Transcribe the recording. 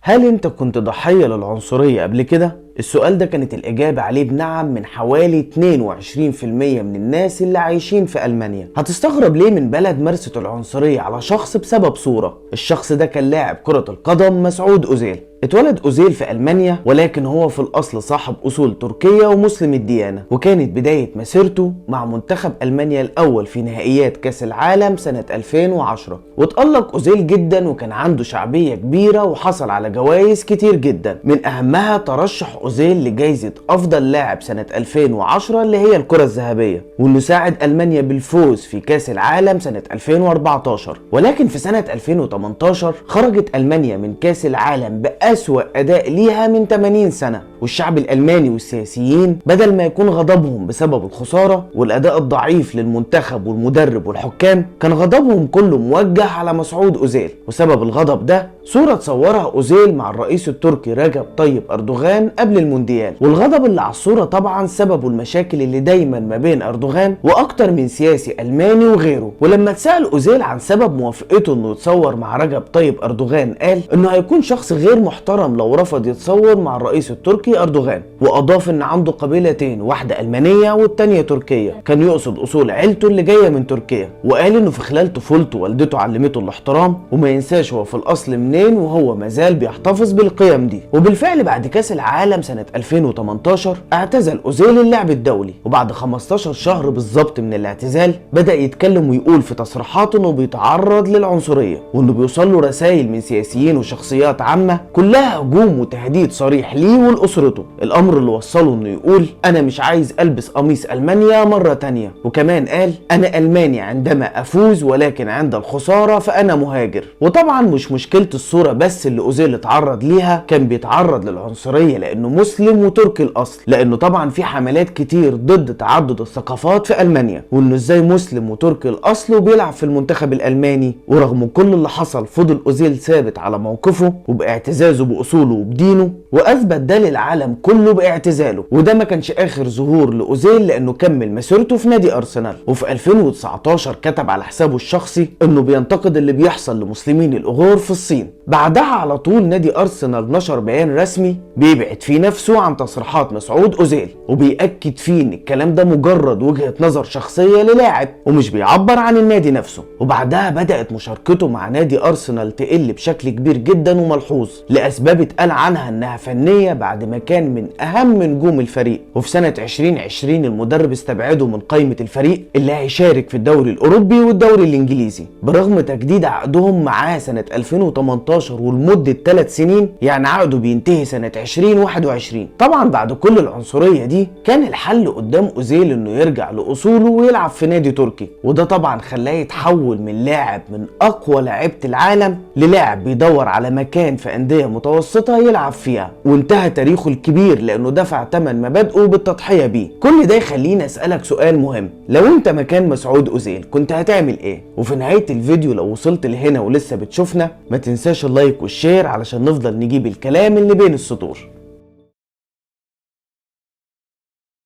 هل انت كنت ضحية للعنصرية قبل كده؟ السؤال ده كانت الإجابة عليه بنعم من حوالي 22% من الناس اللي عايشين في ألمانيا. هتستغرب ليه من بلد مارست العنصرية على شخص بسبب صورة؟ الشخص ده كان لاعب كرة القدم مسعود أوزيل. اتولد أوزيل في ألمانيا، ولكن هو في الأصل صاحب أصول تركية ومسلم الديانة، وكانت بداية مسيرته مع منتخب ألمانيا الأول في نهائيات كأس العالم سنة 2010. واتألق أوزيل جدا وكان عنده شعبية كبيرة وحصل على جوائز كتير جدا، من أهمها ترشح أوزيل لجائزة أفضل لاعب سنة 2010 اللي هي الكرة الذهبية، وإنه ساعد ألمانيا بالفوز في كأس العالم سنة 2014. ولكن في سنة 2018 خرجت ألمانيا من كأس العالم أسوأ أداء ليها من 80 سنة، والشعب الألماني والسياسيين بدل ما يكون غضبهم بسبب الخسارة والأداء الضعيف للمنتخب والمدرب والحكام، كان غضبهم كله موجه على مسعود أوزيل. وسبب الغضب ده صورة صورها أوزيل مع الرئيس التركي رجب طيب أردوغان قبل المونديال، والغضب اللي على الصورة طبعا سببه المشاكل اللي دايما ما بين أردوغان وأكتر من سياسي ألماني وغيره. ولما اتسأل أوزيل عن سبب موافقته إنه يتصور مع رجب طيب أردوغان، قال إنه هيكون شخص غير محترم لو رفض يتصور مع الرئيس التركي أردوغان، وأضاف إن عنده قبيلتين، واحدة ألمانية والتانية تركية، كان يقصد أصول عيلته اللي جاية من تركيا. وقال إنه في خلال طفولته والدته علمته الاحترام، وما ينساش هو في الأصل منين، وهو مازال بيحتفظ بالقيم دي. وبالفعل بعد كأس العالم سنة 2018 اعتزل أوزيل اللعب الدولي، وبعد 15 شهر بالظبط من الاعتزال بدأ يتكلم ويقول في تصريحاته إنه بيتعرض للعنصرية، وإنه بيوصل له رسائل من سياسيين وشخصيات عامة كلها هجوم وتهديد صريح ليه ولأسرته. الأمر اللي وصله إنه يقول أنا مش عايز ألبس قميص ألمانيا مرة تانية. وكمان قال أنا ألماني عندما أفوز، ولكن عند الخسارة فأنا مهاجر. وطبعا مش مشكلة الصورة بس اللي أوزيل اتعرض ليها، كان بيتعرض للعنصرية لأنه مسلم وتركي الأصل، لأنه طبعا في حملات كتير ضد تعدد الثقافات في ألمانيا، وإنه إزاي مسلم وتركي الأصل وبيلعب في المنتخب الألماني. ورغم كل اللي حصل فضل أوزيل ثابت على موقفه وباعتزازه بأصوله وبدينه، وأثبت ده للعالم كله باعتزاله. وده ما كانش آخر ظهور لأوزيل، لأنه كمل مسيرته في نادي أرسنال، وفي 2019 كتب على حسابه الشخصي إنه بينتقد اللي بيحصل لمسلمين الأغور في الصين. بعدها على طول نادي أرسنال نشر بيان رسمي بيبعد فيه نفسه عن تصريحات مسعود أوزيل، وبيأكد فيه إن الكلام ده مجرد وجهة نظر شخصية للاعب ومش بيعبر عن النادي نفسه. وبعدها بدأت مشاركته مع نادي أرسنال تقل بشكل كبير جدا وملحوظ، لأسباب اتقال عنها إنها فنية بعد ما كان من أهم نجوم الفريق. وفي سنة 2020 المدرب استبعده من قائمة الفريق اللي هيشارك في الدوري الأوروبي والدوري الإنجليزي، برغم تجديد عقدهم معاه سنة 2018 ولمدة 3 سنين، يعني عقده بينتهي سنة 2021. طبعا بعد كل العنصرية دي كان الحل قدام أوزيل إنه يرجع لأصوله ويلعب في نادي تركي، وده طبعا خلاه يتحول من لاعب من أقوى لاعيبة العالم للاعب بيدور على مكان في أندية متوسطة يلعب فيها، وانتهى تاريخه الكبير لأنه دفع ثمن مبادئه بالتضحية بيه. كل ده يخليني أسألك سؤال مهم، لو انت مكان مسعود أوزيل كنت هتعمل ايه؟ وفي نهاية الفيديو لو وصلت لهنا ولسه بتشوفنا، ما تنساش اللايك والشير علشان نفضل نجيب الكلام اللي بين السطور.